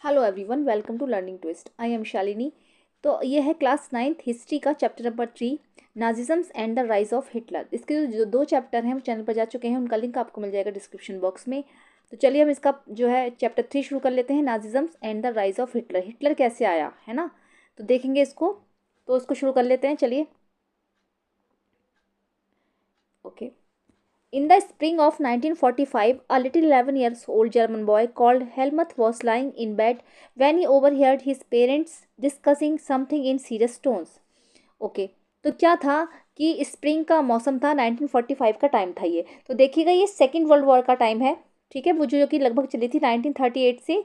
Hello everyone, welcome to learning twist. I am Shalini. तो ये है क्लास 9th हिस्ट्री का chapter number 3, nazisms and the rise of Hitler. इसके जो दो चैप्टर हैं वो चैनल पर जा चुके हैं, उनका लिंक आपको मिल जाएगा डिस्क्रिप्शन बॉक्स में। तो चलिए हम इसका जो है चैप्टर 3 शुरू कर लेते हैं, nazisms and the rise of Hitler. Hitler कैसे आया है ना, तो देखेंगे इसको। तो उसको शुरू कर लेते हैं, चलिए। Okay. In the spring of 1945, a little 11 years old German boy called Helmut was lying in bed when he overheard his parents discussing something in serious tones. Okay, तो क्या था कि स्प्रिंग का मौसम था, 1945 का टाइम था ये। तो देखिएगा, ये सेकेंड वर्ल्ड वॉर का टाइम है, ठीक है। वो जो कि लगभग चली थी 1938 से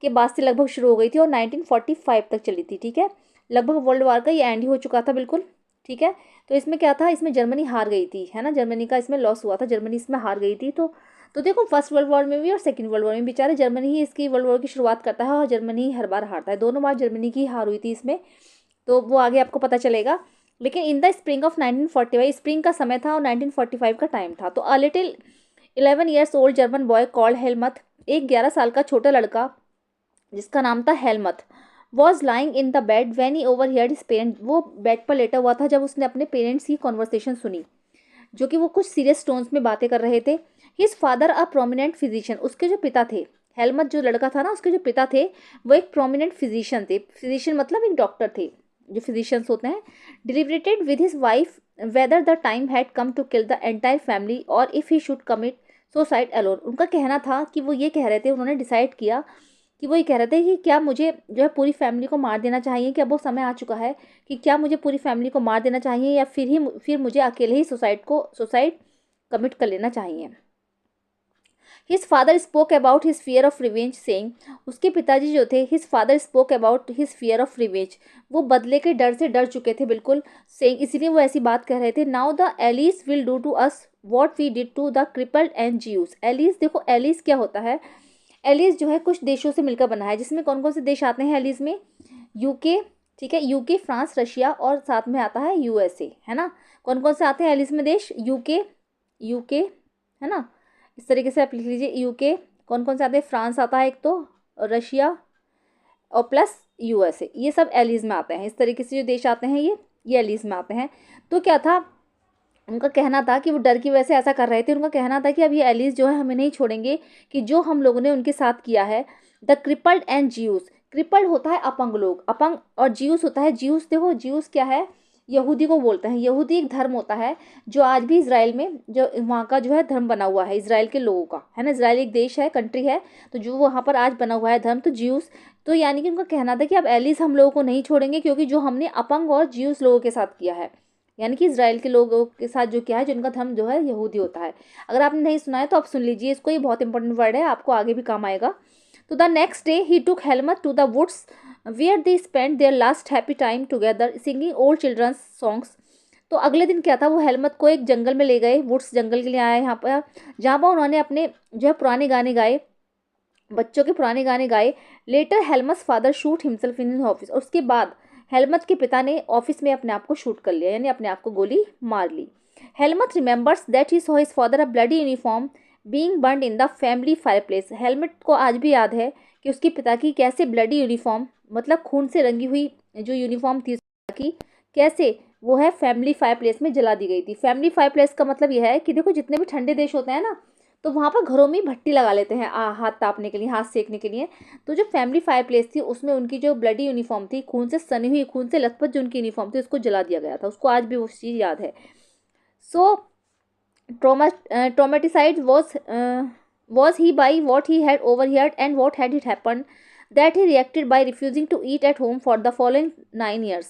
के बाद से लगभग शुरू हो गई थी और 1945 तक चली थी, ठीक है। लगभग वर्ल्ड वॉर का ये एंड ही हो चुका था, बिल्कुल ठीक है। तो इसमें क्या था, इसमें जर्मनी हार गई थी, है ना। जर्मनी का इसमें लॉस हुआ था, जर्मनी इसमें हार गई थी। तो देखो, फर्स्ट वर्ल्ड वॉर में भी और सेकंड वर्ल्ड वॉर में बेचारे जर्मनी ही इसकी वर्ल्ड वॉर की शुरुआत करता है और जर्मनी ही हर बार हारता है। दोनों बार जर्मनी की हार हुई थी इसमें, तो वो आगे आपको पता चलेगा। लेकिन in the spring of 1945, spring का समय था और 1945 का टाइम था। तो a little 11 years old German boy called Helmuth, एक 11 साल का छोटा लड़का जिसका नाम था Helmuth, was lying in the bed when he overheard his parent. वो बेड पर लेटा हुआ था जब उसने अपने पेरेंट्स की कॉन्वर्सेशन सुनी, जो कि वो कुछ सीरियस टोन्स में बातें कर रहे थे। His father a prominent physician, उसके जो पिता थे, हेलमथ जो लड़का था ना, उसके जो पिता थे वो एक प्रोमिनेंट फिजिशियन थे। फिजिशियन मतलब एक डॉक्टर थे, जो फिजिशियंस होते हैं। Deliberated with his wife whether the time had come to kill the entire family और if he should commit suicide alone. उनका कहना था कि वो ये कह रहे थे, उन्होंने डिसाइड किया कि वो ये कह रहे थे कि क्या मुझे जो है पूरी फैमिली को मार देना चाहिए, कि अब वो समय आ चुका है कि क्या मुझे पूरी फैमिली को मार देना चाहिए या फिर मुझे अकेले ही सुसाइड कमिट कर लेना चाहिए। His father spoke about his fear of revenge saying, उसके पिताजी जो थे, his father spoke about his fear of revenge, वो बदले के डर से डर चुके थे बिल्कुल। सेइंग, इसीलिए वो ऐसी बात कह रहे थे। Now the allies will do to us what we did to the crippled and Jews. Allies, देखो एलिस क्या होता है। एलिस जो है कुछ देशों से मिलकर बना है, जिसमें कौन कौन से देश आते हैं एलिस में। यूके, ठीक है, यूके, फ्रांस, रशिया और साथ में आता है यूएसए, है ना। कौन कौन से आते हैं एलिस में देश, यूके, यूके, है ना। इस तरीके से आप लिख लीजिए, यूके, कौन कौन से आते हैं, फ्रांस आता है एक तो, रशिया और प्लस यूएसए, ये सब एलिस में आते हैं। इस तरीके से जो देश आते हैं ये एलिस में आते हैं। तो क्या था, उनका कहना था कि वो डर की वजह से ऐसा कर रहे थे। उनका कहना था कि अब ये एलिस जो है हमें नहीं छोड़ेंगे, कि जो हम लोगों ने उनके साथ किया है। The crippled and juice, crippled होता है अपंग लोग, अपंग, और ज्यूस होता है, ज्यूस देखो ज्यूस क्या है, यहूदी को बोलते हैं। यहूदी एक धर्म होता है जो आज भी इसराइल में, जो वहाँ का जो है धर्म बना हुआ है इसराइल के लोगों का, है ना। इसराइल एक देश है, कंट्री है, तो जो वहाँ पर आज बना हुआ है धर्म, तो ज्यूस। तो यानी कि उनका कहना था कि अब एलिस हम लोगों को नहीं छोड़ेंगे, क्योंकि जो हमने अपंग और ज्यूस लोगों के साथ किया है, यानी कि इसराइल के लोगों के साथ जो क्या है, जिनका धर्म जो है यहूदी होता है। अगर आपने नहीं सुना है तो आप सुन लीजिए इसको, ये बहुत इंपॉर्टेंट वर्ड है, आपको आगे भी काम आएगा। तो the next day he took Helmuth to the woods where they spend their last happy time together singing old children's songs. तो अगले दिन क्या था, वो हेलमथ को एक जंगल में ले गए, वुड्स जंगल के लिए आया यहाँ पर, जहाँ पर उन्होंने अपने जो है पुराने गाने गाए, बच्चों के पुराने गाने गाए। Later Helmuth father shoot himself in office, और उसके बाद हेलमथ के पिता ने ऑफिस में अपने आप को शूट कर लिया, यानी अपने आप को गोली मार ली। Helmuth remembers that he saw his father a bloody uniform being burned in the family fireplace. Helmuth को आज भी याद है कि उसके पिता की कैसे ब्लडी यूनिफॉर्म, मतलब खून से रंगी हुई जो यूनिफॉर्म थी उसकी पिता की, कैसे वो है फैमिली फायरप्लेस में जला दी गई थी। फैमिली फायरप्लेस का मतलब यह है कि देखो, जितने भी ठंडे देश होते हैं ना, तो वहाँ पर घरों में भट्टी लगा लेते हैं हाथ तापने के लिए, हाथ सेकने के लिए। तो जो फैमिली फायर प्लेस थी, उसमें उनकी जो ब्लडी यूनिफॉर्म थी, खून से सनी हुई, खून से लथपथ जो उनकी यूनिफॉर्म थी, उसको जला दिया गया था। उसको आज भी वो चीज़ याद है। सो ट्रोमेटिसाइड was he by what he had overheard and what had it happened that he reacted by refusing to eat at home for the following 9 years.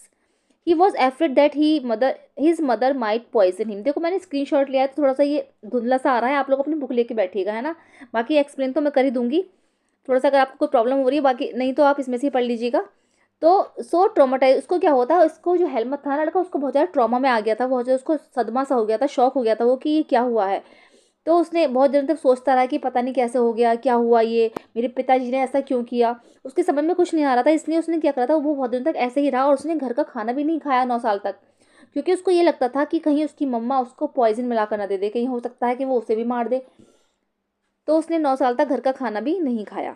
He was afraid that his mother might poison him. देखो, मैंने screenshot लिया है तो थोड़ा सा ये धुंधला सा आ रहा है, आप लोग अपनी बुक लेके बैठिएगा, है ना। बाकी एक्सप्लेन तो मैं कर ही दूंगी, थोड़ा सा अगर आपको कोई प्रॉब्लम हो रही है, बाकी नहीं तो आप इसमें से ही पढ़ लीजिएगा। तो सो ट्रोमाटाइज, उसको क्या होता है, उसको जो हेलमथ था ना लड़का, उसको बहुत ज़्यादा ट्रॉमा में आ गया था, बहुत ज़्यादा उसको सदमा सा हो गया था, शॉक हो गया था वो कि ये क्या हुआ है। तो उसने बहुत दिनों तक सोचता रहा कि पता नहीं कैसे हो गया, क्या हुआ, ये मेरे पिताजी ने ऐसा क्यों किया। उसके समझ में कुछ नहीं आ रहा था, इसलिए उसने क्या करा था, वो बहुत दिनों तक ऐसे ही रहा और उसने घर का खाना भी नहीं खाया 9 साल तक, क्योंकि उसको ये लगता था कि कहीं उसकी मम्मा उसको पॉइजन मिला कर ना दे दे, कहीं हो सकता है कि वो उसे भी मार दे। तो उसने 9 साल तक घर का खाना भी नहीं खाया।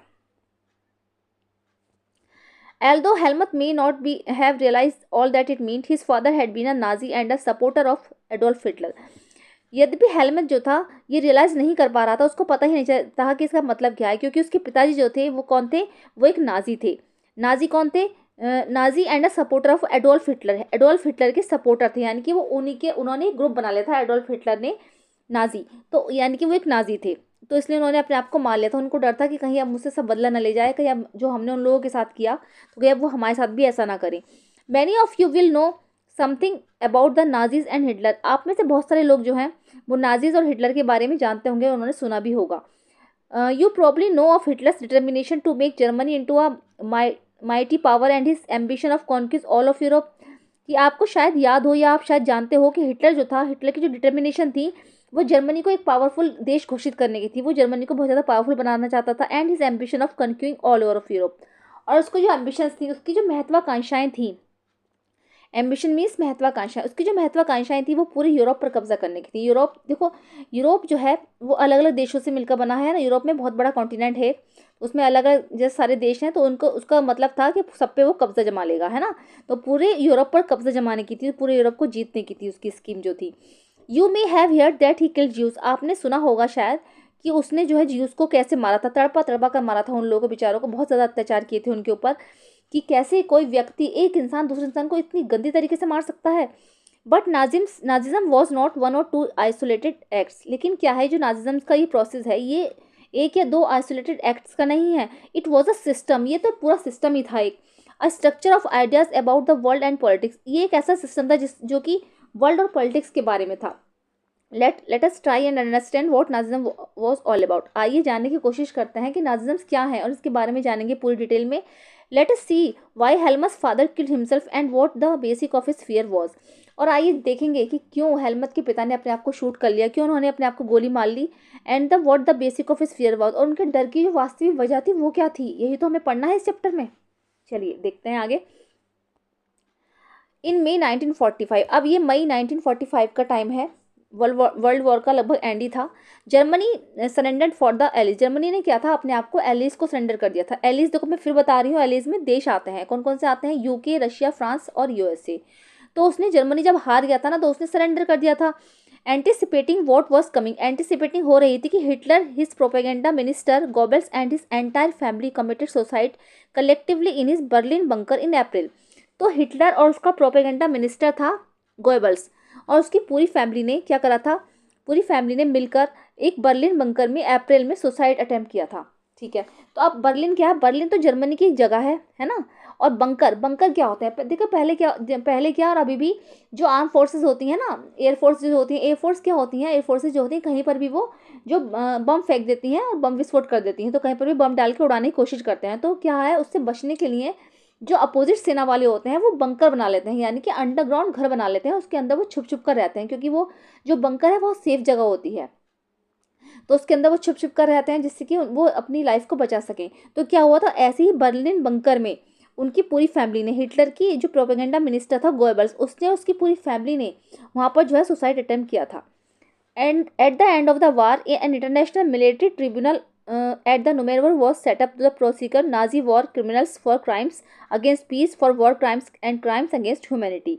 Although Helmut may not be have realized all that it meant, his father had been a Nazi and a supporter of Adolf Hitler. यद्यपि हेलमेट जो था ये रियलाइज नहीं कर पा रहा था, उसको पता ही नहीं था कि इसका मतलब क्या है, क्योंकि उसके पिताजी जो थे वो कौन थे, वो एक नाजी थे। नाजी कौन थे? Nazi and a supporter of Adolf Hitler, Adolf Hitler के सपोर्टर थे, यानी कि वो उन्होंने ग्रुप बना लिया था एडोल्फ हिटलर ने, नाजी, तो यानी कि वो एक नाजी थे। तो इसलिए उन्होंने अपने आप को मार लिया था। उनको डर था कि कहीं अब मुझसे सब बदला ना ले जाए, कहीं अब जो हमने उन लोगों के साथ किया तो कहीं अब वो हमारे साथ भी ऐसा ना करें। Many of you will know something about the Nazis and Hitler, आप में से बहुत सारे लोग जो हैं वो नाजीज और हिटलर के बारे में जानते होंगे, उन्होंने सुना भी होगा। You probably know of Hitler's determination to make Germany into a mighty power and his ambition of conquest all of Europe, कि आपको शायद याद हो या आप शायद जानते हो कि हिटलर जो था, हिटलर की जो डिटर्मिनेशन थी वो जर्मनी को एक पावरफुल देश घोषित करने की थी, वो जर्मनी को बहुत ज़्यादा पावरफुल बनाना चाहता था। And his ambition of conquering all over of Europe, और उसको जो एम्बिशंस थी, उसकी जो महत्वाकांक्षाएं थी, एम्बिशन मीन्स महत्वाकांक्षा, उसकी जो महत्वाकांक्षाएं थी वो पूरे यूरोप पर कब्जा करने की थी। यूरोप देखो, यूरोप जो है वो अलग अलग देशों से मिलकर बना है ना, यूरोप में बहुत बड़ा कॉन्टिनेंट है, उसमें अलग अलग जैसे सारे देश हैं, तो उनको उसका मतलब था कि सब पे वो कब्जा जमा लेगा, है ना। तो पूरे यूरोप पर कब्जा जमाने की थी, पूरे यूरोप को जीतने की थी उसकी स्कीम जो थी। You may have heard that he killed juice, आपने सुना होगा शायद कि उसने जो है ज्यूस को कैसे मारा था, तड़पा तड़पा कर मारा था उन लोगों को, बेचारों को बहुत ज़्यादा अत्याचार किए थे उनके ऊपर, कि कैसे कोई व्यक्ति, एक इंसान दूसरे इंसान को इतनी गंदी तरीके से मार सकता है। But Nazism was not one और टू आइसोलेटेड एक्ट्स, लेकिन क्या है, जो नाजिज्म का ये प्रोसेस है ये एक या दो आइसोलेटेड एक्ट्स का नहीं है, इट वॉज अ सिस्टम, ये तो पूरा सिस्टम ही था, एक a structure of ideas about the world and politics, ये एक ऐसा सिस्टम था जो कि वर्ल्ड और पॉलिटिक्स के बारे में था। Let us try and understand what Nazism was all about, आइए जानने की कोशिश करते हैं कि नाजिज्म क्या है और इसके बारे में जानेंगे पूरी डिटेल में। Let us see why Helmuth's father killed himself and what the basic of his fear was, और आइए देखेंगे कि क्यों हेलमत के पिता ने अपने आप को शूट कर लिया, क्यों उन्होंने अपने आप को गोली मार ली, and the what the basic of his fear was, और उनके डर की जो वास्तविक वजह थी वो क्या थी, यही तो हमें पढ़ना है इस चैप्टर में। चलिए देखते हैं आगे। इन मई 1945, अब ये मई 1945 का टाइम है, वर्ल्ड वॉर का लगभग एंड ही था। Germany surrendered for the allies, Germany ने क्या था, अपने आप को एलिस को सरेंडर कर दिया था। एलिस देखो मैं फिर बता रही हूँ, एलिस में देश आते हैं, कौन कौन से आते हैं, यूके, रशिया, फ्रांस और यूएसए। तो उसने, जर्मनी जब हार गया था ना, तो उसने सरेंडर कर दिया था। Anticipating what was coming, anticipating हो रही थी कि Hitler, his propaganda minister Goebbels and his entire family committed suicide collectively in his Berlin bunker in April. तो हिटलर और उसका प्रोपेगेंडा मिनिस्टर था गोएबल्स, और उसकी पूरी फैमिली ने क्या करा था, पूरी फैमिली ने मिलकर एक बर्लिन बंकर में अप्रैल में सुसाइड अटेम्प्ट किया था। ठीक है, तो अब बर्लिन क्या है, बर्लिन तो जर्मनी की एक जगह है ना। और बंकर, बंकर क्या होता है, देखो पहले क्या और अभी भी जो आर्म फोर्सेस होती हैं ना, एयरफोर्स जो होती है, एयरफोर्स क्या होती हैं, एयरफोर्सेज जो होती हैं कहीं पर भी वो जो बम फेंक देती हैं और बम विस्फोट कर देती हैं, तो कहीं पर भी बम डाल के उड़ाने की कोशिश करते हैं। तो क्या है, उससे बचने के लिए जो अपोजिट सेना वाले होते हैं वो बंकर बना लेते हैं, यानी कि अंडरग्राउंड घर बना लेते हैं, उसके अंदर वो छुप छुप कर रहते हैं, क्योंकि वो जो बंकर है बहुत सेफ जगह होती है, तो उसके अंदर वो छुप छुप कर रहते हैं जिससे कि वो अपनी लाइफ को बचा सकें। तो क्या हुआ था, ऐसे ही बर्लिन बंकर में उनकी पूरी फैमिली ने, हिटलर की जो प्रोपेगेंडा मिनिस्टर था गोएबल्स, उसने, उसकी पूरी फैमिली ने वहाँ पर जो है सुसाइड अटेम्प्ट किया था। And at the end of the war, an international military tribunal at the Nuremberg was set up to prosecute Nazi war criminals for crimes against peace, for war crimes and crimes against humanity.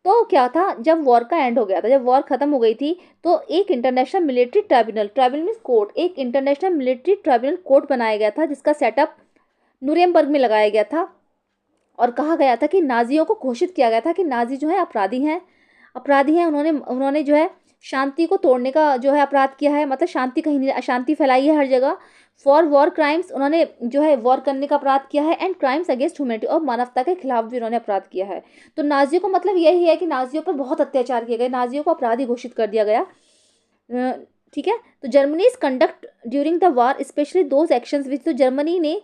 तो क्या था, जब war का and हो गया था, जब war खत्म हो गई थी, तो एक international military tribunal, tribunal means court, एक इंटरनेशनल मिलिट्री ट्राइब्यूनल कोर्ट बनाया गया था, जिसका सेटअप नुरेमबर्ग में लगाया गया था। और कहा गया था कि नाजियों को घोषित किया गया था कि नाजी जो है अपराधी हैं, अपराधी हैं, उन्होंने उन्होंने जो है शांति को तोड़ने का जो है अपराध किया है, मतलब शांति कहीं नहीं, अशांति फैलाई है हर जगह। फॉर वॉर क्राइम्स, उन्होंने जो है वॉर करने का अपराध किया है, एंड क्राइम्स अगेंस्ट ह्यूमैनिटी, और मानवता के खिलाफ भी उन्होंने अपराध किया है। तो नाजियों को मतलब यही है कि नाजियों पर बहुत अत्याचार किए गए, नाजियों को अपराधी घोषित कर दिया गया। ठीक है, तो Germany is conduct during the war specially those actions विच, तो जर्मनी ने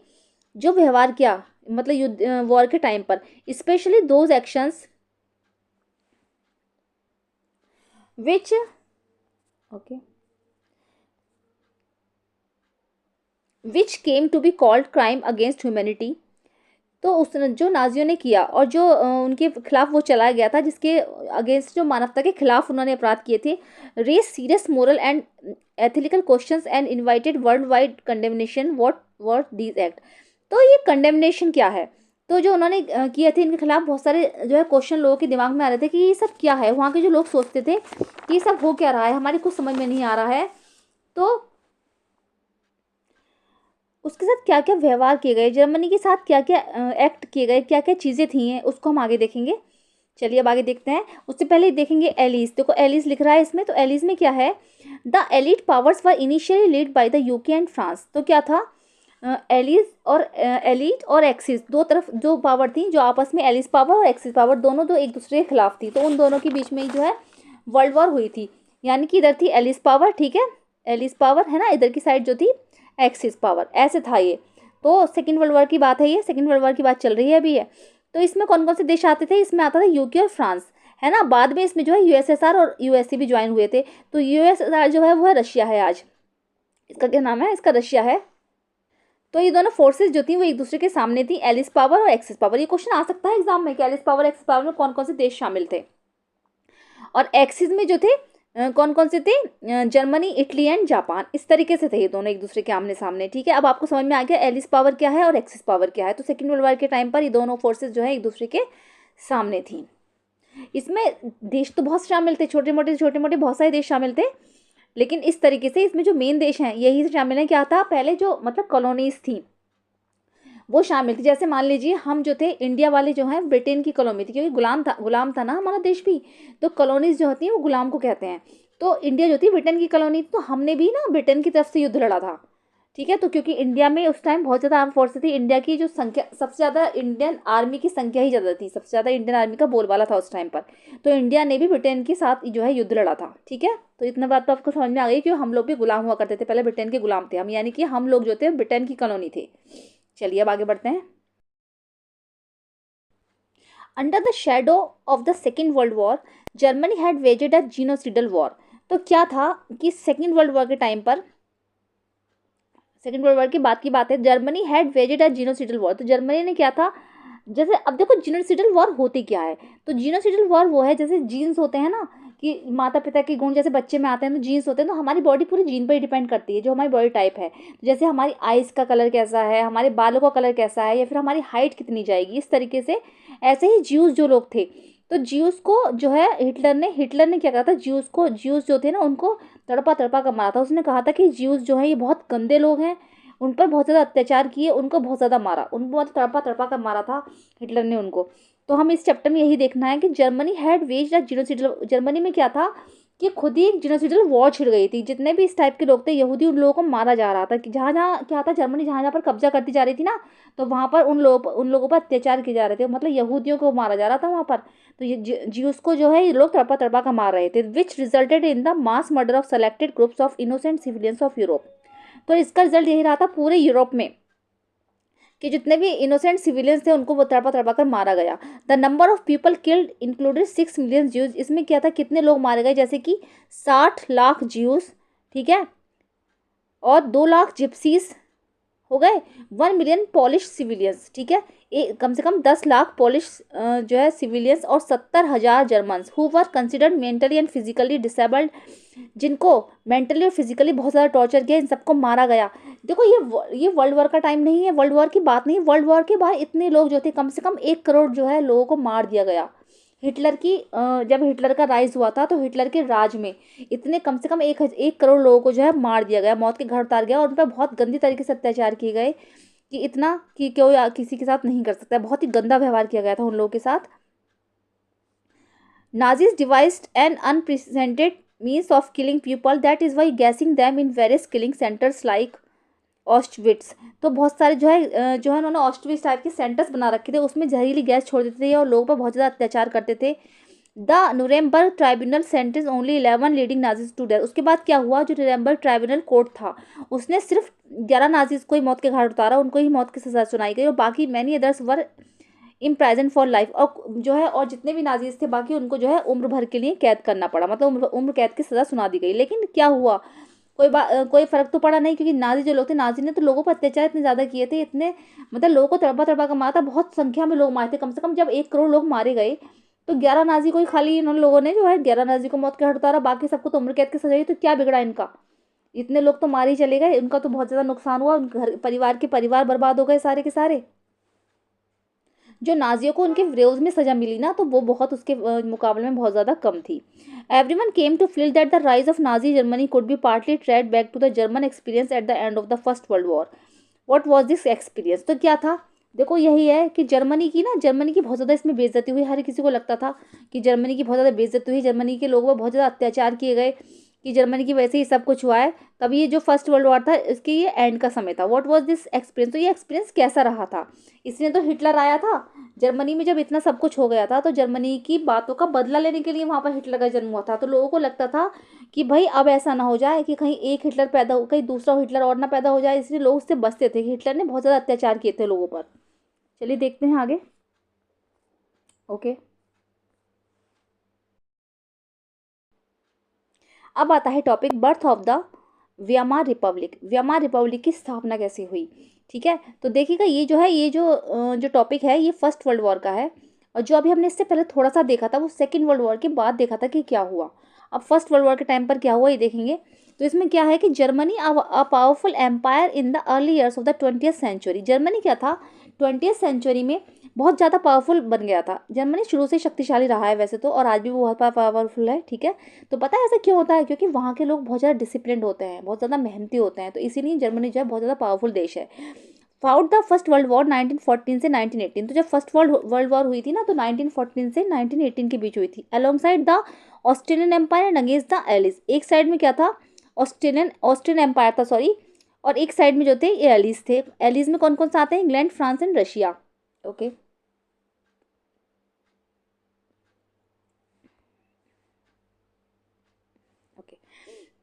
जो व्यवहार किया मतलब युद्ध वॉर के टाइम पर, especially those actions which, okay, which came to be called crime against humanity. तो उस जो नाजियों ने किया और जो उनके खिलाफ वो चलाया गया था, जिसके अगेंस्ट जो मानवता के खिलाफ उन्होंने अपराध किए थे, raised serious moral and ethical questions and invited world wide condemnation what these act. तो ये कंडेमनेशन क्या है, तो जो उन्होंने किए थे, इनके खिलाफ बहुत सारे जो है क्वेश्चन लोगों के दिमाग में आ रहे थे कि ये सब क्या है। वहाँ के जो लोग सोचते थे कि ये सब हो क्या रहा है, हमारी कुछ समझ में नहीं आ रहा है। तो उसके साथ क्या क्या व्यवहार किए गए, जर्मनी के साथ क्या क्या एक्ट किए गए, क्या क्या चीज़ें थी हैं, उसको हम आगे देखेंगे। चलिए अब आगे देखते हैं। उससे पहले देखेंगे एलिस। देखो एलिस लिख रहा है इसमें, तो एलिस में क्या है, the elite powers were initially lead by the UK and France. तो क्या था, एलिस और एलिट और एक्सिस, दो तरफ जो पावर थी, जो आपस में एलिस पावर और एक्सिस पावर दोनों जो एक दूसरे के खिलाफ थी, तो उन दोनों के बीच में जो है वर्ल्ड वॉर हुई थी। यानी कि इधर थी एलिस पावर, ठीक है, एलिस पावर है ना, इधर की साइड जो थी एक्सिस पावर, ऐसे था ये। तो सेकेंड वर्ल्ड वॉर की बात है, ये सेकेंड वर्ल्ड वॉर की बात चल रही है अभी है। तो इसमें कौन कौन से देश आते थे, इसमें आता था यूके और फ्रांस, है ना। बाद में इसमें जो है यूएसएसआर और यूएसए भी ज्वाइन हुए थे। तो यूएसएसआर जो है वो है रशिया है आज, इसका क्या नाम है, इसका रशिया है। तो ये दोनों फोर्सेस जो थी वो एक दूसरे के सामने थी, एलिस पावर और एक्सिस पावर। ये क्वेश्चन आ सकता है एग्जाम में कि एलिस पावर एक्सिस पावर में कौन कौन से देश शामिल थे। और एक्सिस में जो थे कौन कौन से थे, जर्मनी, इटली एंड जापान, इस तरीके से थे ये दोनों एक दूसरे के आमने सामने, ठीक है। अब आपको समझ में आ गया एलिस पावर क्या है और एक्सिस पावर क्या है। तो सेकेंड वर्ल्ड वॉर के टाइम पर ये दोनों फोर्सेस जो है एक दूसरे के सामने थी। इसमें देश तो बहुत शामिल थे, छोटे मोटे बहुत सारे देश शामिल थे, लेकिन इस तरीके से इसमें जो मेन देश हैं यही शामिल है। क्या था, पहले जो मतलब कॉलोनीज थी वो शामिल थी। जैसे मान लीजिए हम जो थे इंडिया वाले जो हैं ब्रिटेन की कॉलोनी थी, क्योंकि गुलाम था ना हमारा देश भी। तो कॉलोनीज जो होती हैं वो गुलाम को कहते हैं। तो इंडिया जो थी ब्रिटेन की कॉलोनी, तो हमने भी ना ब्रिटेन की तरफ से युद्ध लड़ा था, ठीक है। तो क्योंकि इंडिया में उस टाइम बहुत ज़्यादा आर्म फोर्स थी, इंडिया की जो संख्या सबसे ज़्यादा, इंडियन आर्मी की संख्या ही ज़्यादा थी, सबसे ज़्यादा इंडियन आर्मी का बोलबाला था उस टाइम पर। तो इंडिया ने भी ब्रिटेन के साथ जो है युद्ध लड़ा था, ठीक है। तो इतना बात तो आपको समझ में आ गई कि हम लोग भी गुलाम हुआ करते थे, पहले ब्रिटेन के गुलाम थे हम, यानी कि हम लोग जो थे ब्रिटेन की कॉलोनी थे। चलिए अब आगे बढ़ते हैं। Under the shadow of the second world war Germany had waged a genocidal war. तो क्या था कि सेकेंड वर्ल्ड वॉर के टाइम पर, सेकेंड वर्ल्ड वॉर की बात है, Germany had waged a genocidal war. तो जर्मनी ने क्या था, जैसे अब देखो जीनोसिडल वॉर होती क्या है। तो जीनोसिडल वॉर वो है, जैसे जीन्स होते हैं ना, कि माता पिता के गुण जैसे बच्चे में आते हैं, तो जीन्स होते हैं, तो हमारी बॉडी पूरी जीन पर ही डिपेंड करती है, जो हमारी बॉडी टाइप है। तो जैसे हमारी आइज़ का कलर कैसा है, हमारे बालों का कलर कैसा है, या फिर हमारी हाइट कितनी जाएगी, इस तरीके से। ऐसे ही ज्यूस जो लोग थे, तो ज्यूस को जो है हिटलर ने क्या कहा था, ज्यूस जो थे ना उनको तड़पा तड़पा कर मारा था। उसने कहा था कि ज्यूस जो है ये बहुत गंदे लोग हैं, उन पर बहुत ज़्यादा अत्याचार किए, उनको बहुत ज़्यादा मारा, उनको बहुत तड़पा तड़पा कर मारा था हिटलर ने उनको। तो हम इस चैप्टर में यही देखना है कि जर्मनी हैड वेज्ड अ जीनोसिडल, जर्मनी में क्या था कि खुद ही एक जीनोसिडल वॉर छिड़ गई थी। जितने भी इस टाइप के लोग थे यहूदी, उन लोगों को मारा जा रहा था, कि जहाँ जहाँ क्या था, जर्मनी जहाँ जहाँ पर कब्जा करती जा रही थी ना, तो वहाँ पर उन लोगों पर अत्याचार किए जा रहे थे, मतलब यहूदियों को मारा जा रहा था वहाँ पर। तो ये ज्यूस को जो है ये लोग तड़पा तड़पा कर मार रहे थे, विच resulted in the mass murder of selected groups of innocent civilians of Europe. तो इसका रिजल्ट यही रहा था पूरे यूरोप में, कि जितने भी इनोसेंट सिविलियंस थे उनको वो तड़पा तड़पा कर मारा गया। The number of people killed included 6 million Jews. इसमें क्या था, कितने लोग मारे गए, जैसे कि 60 लाख ज्यूस, ठीक है, और 2 लाख जिप्सीज हो गए, 1 मिलियन पॉलिश सिविलियंस, ठीक है, कम से कम 10 लाख पॉलिश जो है सिविलियंस, और 70,000 Germans who were considered mentally and physically disabled, जिनको मेंटली और फिजिकली बहुत ज़्यादा टॉर्चर किया, इन सबको मारा गया। देखो ये वर्ल्ड वॉर का टाइम नहीं है, वर्ल्ड वॉर की बात नहीं, वर्ल्ड वॉर के बाद इतने लोग जो थे, कम से कम 1 करोड़ जो है लोगों को मार दिया गया। हिटलर की जब हिटलर का राइज हुआ था, तो हिटलर के राज में इतने कम से कम 1 करोड़ लोगों को जो है मार दिया गया, मौत के घाट उतार गया, और उन पर बहुत गंदी तरीके से अत्याचार किए गए, कि इतना कि कोई किसी के साथ नहीं कर सकता, बहुत ही गंदा व्यवहार किया गया था उन लोगों के साथ। Nazis devised an unprecedented means of killing people, that is why gassing them in various killing centers like ऑस्टविट्स। तो बहुत सारे जो है उन्होंने ऑस्टविट्स टाइप के सेंटर्स बना रखे थे, उसमें जहरीली गैस छोड़ देते थे और लोगों पर बहुत ज़्यादा अत्याचार करते थे। The Nuremberg tribunal sentence only 11 leading Nazis to death. उसके बाद क्या हुआ, जो नुरेमबर्ग ट्राइब्यूनल कोर्ट था उसने सिर्फ 11 नाजीज को ही मौत के घाट उतारा, उनको ही मौत की सजा सुनाई गई, और बाकी many others were imprison for life. और जो है और जितने भी नाजीज थे बाकी उनको जो है उम्र भर के लिए कैद करना पड़ा, मतलब उम्र कैद की सज़ा सुना दी गई। लेकिन क्या हुआ, कोई फर्क तो पड़ा नहीं, क्योंकि नाजी जो लोग थे, नाजी ने तो लोगों पर अत्याचार इतने ज़्यादा किए थे, इतने मतलब लोगों को तड़पा तड़पा कर मारा था, बहुत संख्या में लोग मारे थे, कम से कम जब 1 करोड़ लोग मारे गए, तो 11 नाजी को ही खाली उन लोगों ने जो है 11 नाजी को मौत के घाट उतारा, बाकी सबको तो उम्र कैद की सजा हुई। तो क्या बिगड़ा इनका, इतने लोग तो मारे ही चले गए, उनका तो बहुत ज़्यादा नुकसान हुआ, घर परिवार के परिवार बर्बाद हो गए सारे के सारे। जो नाजियों को उनके विरोध में सजा मिली ना, तो वो बहुत उसके मुकाबले में बहुत ज़्यादा कम थी। Everyone came to feel that the rise of Nazi Germany could be partly traced back to the German experience at the end of the First World War. What was this experience? तो क्या था, देखो यही है कि Germany की बहुत ज़्यादा इसमें बेइज्जती हुई। हर किसी को लगता था कि जर्मनी की बहुत ज़्यादा बेइज्जती हुई, जर्मनी के लोगों पर बहुत ज़्यादा अत्याचार किए गए, कि जर्मनी की वजह से ही सब कुछ हुआ है। तब ये जो फर्स्ट वर्ल्ड वॉर था, इसके ये एंड का समय था। What was this experience? तो ये एक्सपीरियंस कैसा रहा था? इसलिए तो हिटलर आया था जर्मनी में। जब इतना सब कुछ हो गया था, तो जर्मनी की बातों का बदला लेने के लिए वहाँ पर हिटलर का जन्म हुआ था। तो लोगों को लगता था कि भाई अब ऐसा ना हो जाए कि कहीं एक हिटलर पैदा हो, कहीं दूसरा हिटलर और ना पैदा हो जाए, इसलिए लोग उससे बचते थे कि हिटलर ने बहुत ज़्यादा अत्याचार किए थे लोगों पर। चलिए देखते हैं आगे। ओके, अब आता है topic birth of the Weimar Republic. Weimar Republic की स्थापना कैसे हुई? ठीक है, तो देखिएगा ये जो है, जो टॉपिक है, ये फर्स्ट वर्ल्ड वॉर का है। और जो अभी हमने इससे पहले थोड़ा सा देखा था, वो सेकेंड वर्ल्ड वॉर के बाद देखा था कि क्या हुआ। अब फर्स्ट वर्ल्ड वॉर के टाइम पर क्या हुआ ये देखेंगे। तो इसमें क्या है कि Germany a powerful empire in the early years of the 20th century. Germany क्या था, 20th सेंचुरी में बहुत ज़्यादा पावरफुल बन गया था। जर्मनी शुरू से शक्तिशाली रहा है वैसे तो, और आज भी वो बहुत पावरफुल है। ठीक है, तो पता है ऐसा क्यों होता है? क्योंकि वहाँ के लोग बहुत ज़्यादा डिसिप्लिन्ड होते हैं, बहुत ज़्यादा मेहनती होते हैं, तो इसीलिए जर्मनी जो है बहुत ज़्यादा पावरफुल देश है। Fought the First World war 1914 से 1918। तो जब फर्स्ट वर्ल्ड वॉर हुई थी ना, तो 1914 से 1918 के बीच हुई थी। Alongside the Australian empire and against the allies. एक साइड में क्या था, ऑस्ट्रियन एम्पायर था, सॉरी, और एक साइड में जो थे ये एलिस थे। एलिस में कौन कौन सा आते हैं? England, France and Russia. Okay,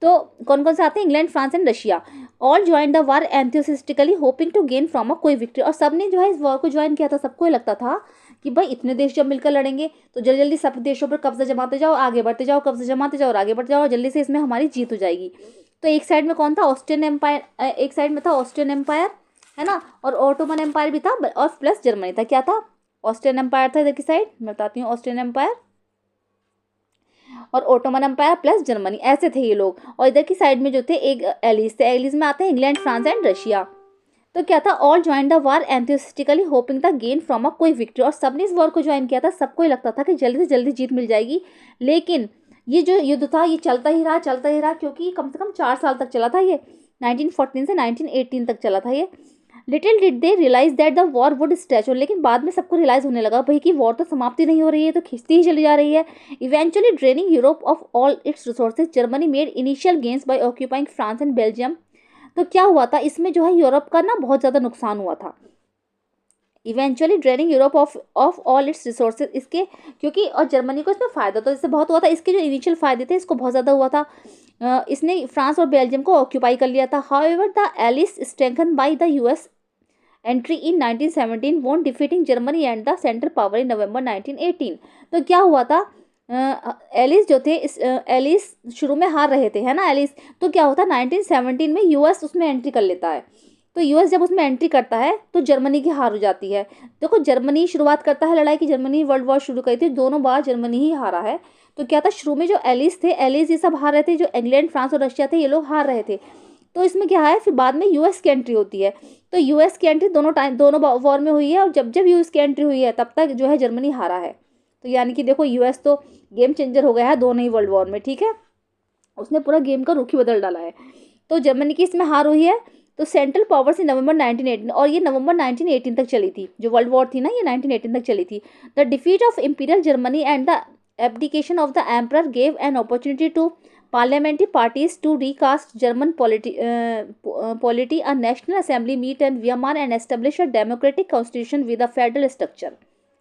तो कौन कौन से आते हैं? England, France and Russia. All join the war enthusiastically hoping to gain from a कोई विक्ट्री। और सबने जो है इस वॉर को ज्वाइन किया था। सबको ये लगता था कि भाई इतने देश जब मिलकर लड़ेंगे तो जल्दी जल्दी सब देशों पर कब्जा जमाते जाओ, आगे बढ़ते जाओ, कब्जा जमाते जाओ और आगे बढ़ते जाओ, जल्दी से इसमें हमारी जीत हो जाएगी। तो एक साइड में कौन था? Austrian empire. एक साइड में था ऑस्ट्रियन एम्पायर, है ना, और ऑटोमन एम्पायर भी था, और प्लस जर्मनी था। क्या था? ऑस्ट्रियन एम्पायर था इधर की साइड, मैं बताती हूँ। ऑस्ट्रियन एम्पायर और ओटोमन एम्पायर प्लस जर्मनी, ऐसे थे ये लोग। और इधर की साइड में जो थे एक एलिस थे। एलिस में आते हैं इंग्लैंड, फ्रांस एंड रशिया। तो क्या था? All join the war enthusiastically hoping the gain from a कोई विक्ट्री। और सबने इस वॉर को ज्वाइन किया था। सबको ही लगता था कि जल्दी से जल्दी जीत मिल जाएगी। लेकिन ये जो युद्ध था ये चलता ही रहा, चलता ही रहा, क्योंकि कम से कम 4 साल तक चला था ये। 1914 से 1918 तक चला था ये। Little did they realize that the war would stretch. लेकिन बाद में सबको रियलाइज होने लगा भाई कि वॉर तो समाप्ति नहीं हो रही है, तो खिंचती ही चली जा रही है। Eventually draining Europe of all its resources, Germany made initial gains by occupying France and Belgium. तो क्या हुआ था इसमें, जो है यूरोप का ना बहुत ज़्यादा नुकसान हुआ था। Eventually draining Europe of all its resources, इसके क्योंकि, और जर्मनी को इसमें फ़ायदा तो इससे बहुत हुआ था। इसके जो इनिशियल फ़ायदे थे इसको बहुत ज़्यादा हुआ था। इसने फ्रांस और बेल्जियम को ऑक्यूपाई कर लिया था। However the Allies strengthen by the US entry in 1917 won defeating Germany and the central power in November 1918। तो क्या हुआ था, एलिस जो थे, एलिस शुरू में हार रहे थे, है ना एलिस। तो क्या होता है 1917 में यूएस उसमें एंट्री कर लेता है। तो यूएस जब उसमें एंट्री करता है तो जर्मनी की हार हो जाती है। देखो जर्मनी शुरुआत करता है लड़ाई की, जर्मनी वर्ल्ड वॉर शुरू करी थी, दोनों बार जर्मनी ही हारा है। तो क्या था, शुरू में जो एलिस थे, एलिस ये सब हार रहे थे, जो इंग्लैंड, फ्रांस और रशिया थे ये लोग हार रहे थे। तो इसमें क्या है, फिर बाद में यूएस की एंट्री होती है। तो यूएस की एंट्री दोनों वॉर में हुई है, और जब जब यूएस की एंट्री हुई है तब तक जो है जर्मनी हारा है। तो यानी कि देखो यूएस तो गेम चेंजर हो गया है दोनों ही वर्ल्ड वॉर में। ठीक है, उसने पूरा गेम का रुख ही बदल डाला है। तो जर्मनी की इसमें हार हुई है। तो सेंट्रल पावर से नवंबर 1918, और ये नवंबर 1918 तक चली थी। जो वर्ल्ड वॉर थी ना, ये 1918 तक चली थी। The defeat of imperial Germany and the abdication of the emperor gave an opportunity to parliamentary parties to recast German polity. A national assembly meet in Weimar and establish a democratic constitution with a federal structure.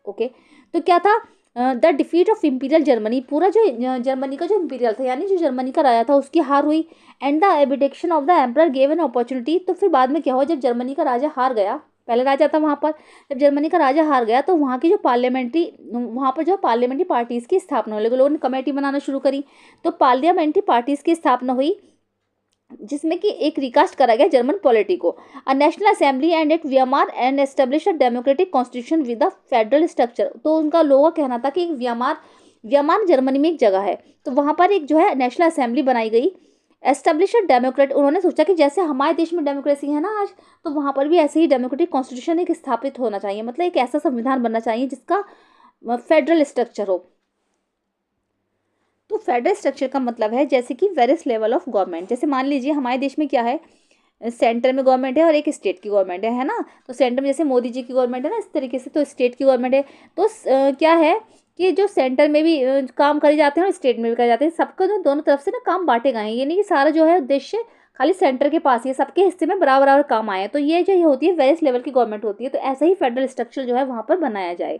Okay, तो क्या था, the defeat of imperial Germany, पूरा जो Germany का जो imperial था यानी जो जर्मनी का राजा था उसकी हार हुई। And the abdication of the emperor gave an opportunity. तो फिर बाद में क्या हुआ, जब जर्मनी का राजा हार गया, पहले राजा था वहाँ पर, जब जर्मनी का राजा हार गया तो वहाँ की जो वहाँ पर जो पार्लियामेंट्री पार्टीज़ की स्थापना हुई, लोगों ने कमेटी बनाना शुरू करी। तो पार्लियामेंट्री पार्टीज़ की स्थापना हुई, जिसमें कि एक रिकास्ट करा गया जर्मन पॉलिटी को। A national assembly and at Weimar and establish a democratic constitution with a federal structure. तो उनका लोगों का कहना था कि वियमार जर्मनी में एक जगह है, तो वहाँ पर एक जो है नेशनल असेंबली बनाई गई एस्टेब्लिश डेमोक्रेट, उन्होंने सोचा कि जैसे हमारे देश में डेमोक्रेसी है ना आज, तो वहाँ पर भी ऐसे ही डेमोक्रेटिक कॉन्स्टिट्यूशन एक स्थापित होना चाहिए, मतलब एक ऐसा संविधान बनना चाहिए जिसका फेडरल स्ट्रक्चर हो। तो फेडरल स्ट्रक्चर का मतलब है जैसे कि वेरियस लेवल ऑफ गवर्नमेंट, जैसे मान लीजिए हमारे देश में क्या है, सेंटर में गवर्नमेंट है और एक स्टेट की गवर्नमेंट है ना। तो सेंटर में जैसे मोदी जी की गवर्नमेंट है ना, इस तरीके से तो स्टेट की गवर्नमेंट है। तो क्या है कि जो सेंटर में भी काम करे जाते हैं और स्टेट में भी करे जाते हैं, सबको जो दोनों तरफ से ना काम बांटे गए हैं, ये नहीं कि सारा जो है उद्देश्य खाली सेंटर के पास ही है, सबके हिस्से में बराबर बराबर काम आए। तो ये जो होती है वेरियस लेवल की गवर्नमेंट होती है, तो ऐसा ही फेडरल स्ट्रक्चर जो है वहाँ पर बनाया जाए।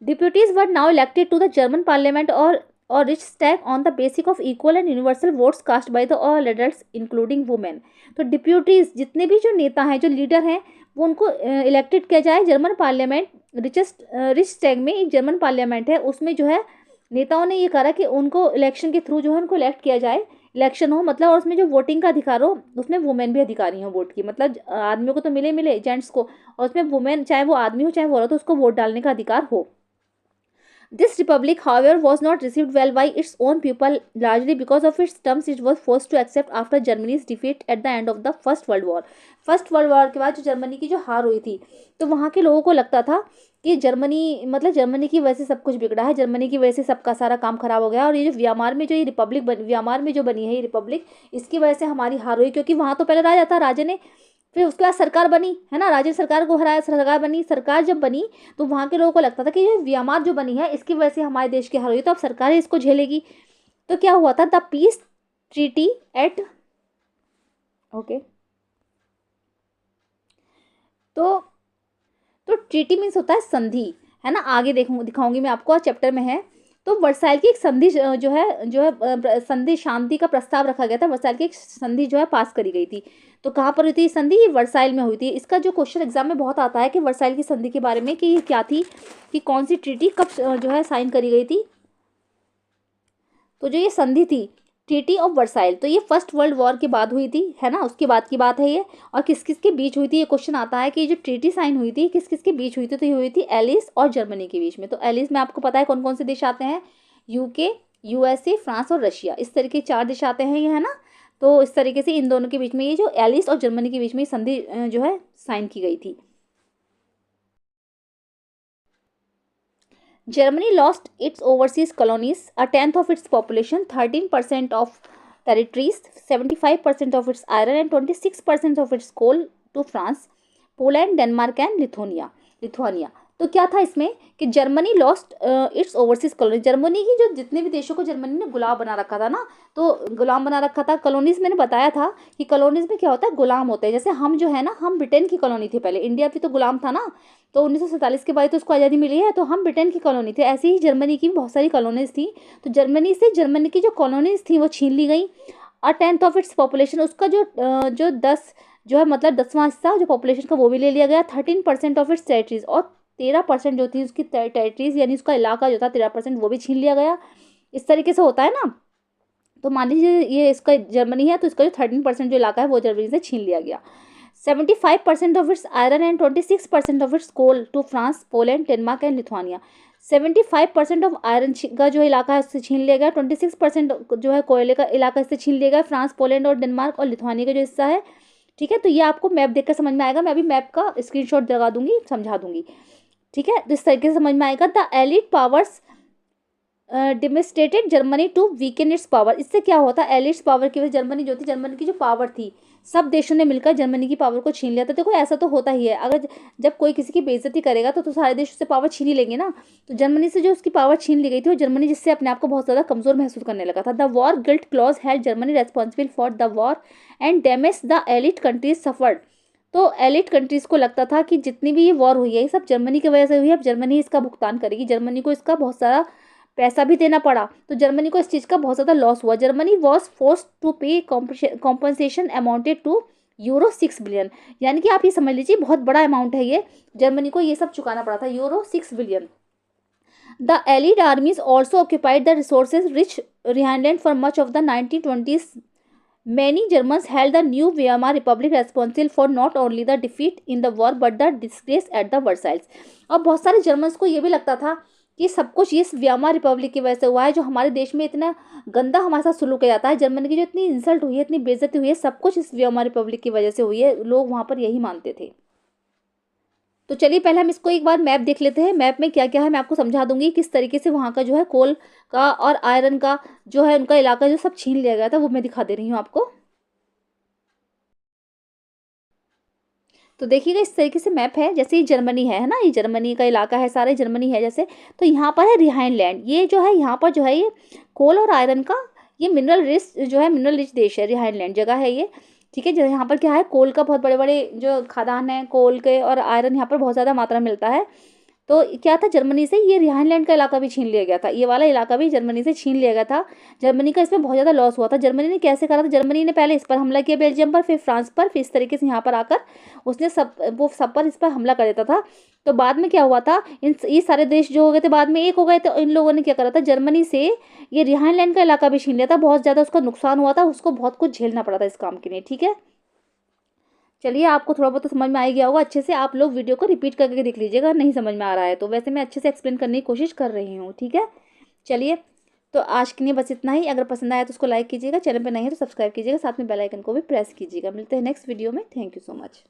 Deputies were now elected to the German parliament or Riksdag on the basis of equal and universal votes cast by the all adults including women। तो डिप्यूटीज जितने भी जो नेता हैं, जो लीडर हैं, वो उनको इलेक्टेड किया जाए जर्मन पार्लियामेंट। रिक्सटैग में एक जर्मन पार्लियामेंट है, उसमें जो है नेताओं ने ये करा कि उनको इलेक्शन के थ्रू जो है उनको इलेक्ट किया जाए, इलेक्शन हो मतलब, और उसमें जो वोटिंग का अधिकार हो उसमें वुमेन भी अधिकारी हो वोट की, मतलब आदमियों को तो मिले मिले जेंट्स को, और उसमें वुमेन चाहे वो आदमी हो चाहे वो औरत हो उसको वोट डालने का अधिकार हो। This republic, however, was not received well by its own people, largely because of its terms it was forced to accept after Germany's defeat at the end of the First World War। First World war के बाद जो Germany की जो हार हुई थी, तो वहाँ के लोगों को लगता था कि जर्मनी, मतलब जर्मनी की वजह से सब कुछ बिगड़ा है, जर्मनी की वजह से सबका सारा काम खराब हो गया, और ये जो व्यामार में जो ये रिपब्लिक व्यामार में जो बनी है ये रिपब्लिक, इसकी वजह से हमारी हार हुई, क्योंकि वहाँ तो पहले राजा था, राजे ने, फिर उसके बाद सरकार बनी है ना, राजे सरकार को हराया, सरकार बनी, सरकार जब बनी तो वहाँ के लोगों को लगता था कि ये व्यामार जो बनी है इसकी वजह से हमारे देश की हार हुई, तो अब सरकार ही इसको झेलेगी। तो क्या हुआ था, the peace treaty at, okay, तो ट्रीटी मीन्स होता है संधि, है ना, आगे दिखाऊंगी मैं आपको, चैप्टर में है। तो वर्साइल की एक संधि जो है संधि, शांति का प्रस्ताव रखा गया था, वर्साइल की एक संधि जो है पास करी गई थी। तो कहाँ पर हुई थी संधि, ये वर्साइल में हुई थी। इसका जो क्वेश्चन एग्जाम में बहुत आता है कि वर्साइल की संधि के बारे में कि ये क्या थी, कि कौन सी ट्रीटी कब जो है साइन करी गई थी। तो जो ये संधि थी ट्रीटी ऑफ वर्साइल, तो ये फर्स्ट वर्ल्ड वॉर के बाद हुई थी, है ना, उसके बाद की बात है ये। और किस किस के बीच हुई थी, ये क्वेश्चन आता है कि जो ट्रीटी साइन हुई थी किस किस के बीच हुई थी, तो ये हुई थी एलिस और जर्मनी के बीच में। तो एलिस में आपको पता है कौन कौन से देश आते हैं, यूके, यूएसए, फ्रांस और रशिया, इस तरीके 4 देश आते हैं ये, है ना। तो इस तरीके से इन दोनों के बीच में ये जो एलिस और जर्मनी के बीच में संधि जो है साइन की गई थी। Germany lost its overseas colonies, a tenth of its population, 13% of territories, 75% of its iron and 26% of its coal to France, Poland, Denmark and Lithuania। तो क्या था इसमें कि Germany lost its overseas colony, Germany की जो जितने भी देशों को जर्मनी ने गुलाम बना रखा था ना, तो गुलाम बना रखा था। कॉलोनीज मैंने बताया था कि कॉलोनीज में क्या होता है, गुलाम होते हैं। जैसे हम जो है ना, हम ब्रिटेन की कॉलोनी थी पहले, इंडिया भी तो गुलाम था ना, तो 1947 के बाद तो उसको आज़ादी मिली है, तो हम ब्रिटेन की कॉलोनी थे। ऐसे ही जर्मनी की भी बहुत सारी कॉलोनीज थी, तो जर्मनी से जर्मनी की जो कॉलोनीज थी वो छीन ली गई। और 10th ऑफ इट्स पॉपुलेशन, उसका जो 10 जो है मतलब 10वां हिस्सा जो पॉपुलेशन का वो भी ले लिया गया। 13% ऑफ इट्स टेरिटरीज, और 13% जो थी उसकी टेरिटरीज यानी उसका इलाका जो था 13% वो भी छीन लिया गया। इस तरीके से होता है ना। तो मान लीजिए ये इसका जर्मनी है, तो इसका जो 13% जो इलाका है वो जर्मनी से छीन लिया गया। 75% of its iron and 26% of its coal to France, Poland, Denmark and Lithuania. 75% of iron का जो इलाका है उससे छीन लिया गया। 26% जो है कोयले का इलाका इससे छीन लिया गया, फ्रांस, पोलैंड और डेनमार्क और लिथुआनिया का जो हिस्सा है। ठीक है, तो ये आपको मैप देखकर समझ में आएगा, मैं अभी मैप का स्क्रीनशॉट लगा दूंगी, समझा दूंगी। ठीक है, तो इस तरीके से समझ में आएगा। The elite powers demonstrated Germany to weaken its power. इससे क्या होता है, एलिट्स पावर की वजह जर्मनी जो थी, जर्मनी की जो पावर थी, सब देशों ने मिलकर जर्मनी की पावर को छीन लिया था। देखो ऐसा तो होता ही है, अगर जब कोई किसी की बेइज्जती करेगा तो सारे देश उससे पावर छीन ही लेंगे ना। तो जर्मनी से जो उसकी पावर छीन ली गई थी, वो जर्मनी जिससे अपने आप को बहुत ज़्यादा कमजोर महसूस करने लगा था। The war guilt clause had Germany responsible for the war and damage the elite countries suffered. तो एलिट कंट्रीज को लगता था कि जितनी भी ये वॉर हुई है ये सब जर्मनी की वजह से हुई है, अब जर्मनी इसका भुगतान करेगी, जर्मनी को इसका बहुत सारा पैसा भी देना पड़ा। तो जर्मनी को इस चीज़ का बहुत ज़्यादा लॉस हुआ। जर्मनी वॉज फोर्स्ड टू पे कॉम्पनसेशन अमाउंटेड टू €6 बिलियन, यानी कि आप ये समझ लीजिए बहुत बड़ा अमाउंट है ये, जर्मनी को ये सब चुकाना पड़ा था, €6 billion. The allied armies also occupied the resources rich Rhineland for much of the 1920s। Many Germans held the new Weimar Republic responsible for not only the defeat in the war but the disgrace at the Versailles। और बहुत सारे Germans को ये भी लगता था कि सब कुछ इस व्यामा रिपब्लिक की वजह से हुआ है, जो हमारे देश में इतना गंदा हमारे साथ सुलूक किया जाता है, जर्मनी की जो इतनी इंसल्ट हुई है, इतनी बेइज्जती हुई है, सब कुछ इस व्यामा रिपब्लिक की वजह से हुई है। लोग वहाँ पर यही मानते थे। तो चलिए पहले हम इसको एक बार मैप देख लेते हैं। मैप में क्या क्या है मैं आपको समझा दूंगी, किस तरीके से वहाँ का जो है कोल का और आयरन का जो है उनका इलाका जो सब छीन लिया गया था, वो मैं दिखा दे रही हूँ आपको। तो देखिएगा इस तरीके से मैप है, जैसे ये जर्मनी है ना, ये जर्मनी का इलाका है, सारे जर्मनी है जैसे। तो यहाँ पर है रिहाइनलैंड, ये जो है यहाँ पर जो है ये कोल और आयरन का ये मिनरल रिच जो है, मिनरल रिच देश है, रिहाइनलैंड जगह है ये। ठीक है, जो यहाँ पर क्या है, कोल का बहुत बड़े बड़े जो खदान है कोल के, और आयरन यहाँ पर बहुत ज़्यादा मात्रा में मिलता है। तो क्या था, जर्मनी से ये रिहाइनलैंड का इलाका भी छीन लिया गया था, ये वाला इलाका भी जर्मनी से छीन लिया गया था। जर्मनी का इसमें बहुत ज़्यादा लॉस हुआ था। जर्मनी ने कैसे करा था, जर्मनी ने पहले इस पर हमला किया बेल्जियम पर, फिर फ्रांस पर, फिर इस तरीके से यहाँ पर आकर उसने सब पर इस पर हमला कर देता था। तो बाद में क्या हुआ था, ये सारे देश जो हो गए थे बाद में एक हो गए थे, इन लोगों ने क्या करा था, जर्मनी से ये रिहाइनलैंड का इलाका भी छीन लिया था। बहुत ज़्यादा उसका नुकसान हुआ था, उसको बहुत कुछ झेलना पड़ा था इस काम के लिए। ठीक है, चलिए आपको थोड़ा बहुत तो समझ में आ ही गया होगा। अच्छे से आप लोग वीडियो को रिपीट करके देख लीजिएगा, नहीं समझ में आ रहा है तो। वैसे मैं अच्छे से एक्सप्लेन करने की कोशिश कर रही हूँ। ठीक है, चलिए तो आज के लिए बस इतना ही। अगर पसंद आया तो उसको लाइक कीजिएगा, चैनल पर नहीं है तो सब्सक्राइब कीजिएगा, साथ में बेल आइकन को भी प्रेस कीजिएगा। मिलते हैं नेक्स्ट वीडियो में। Thank you so much.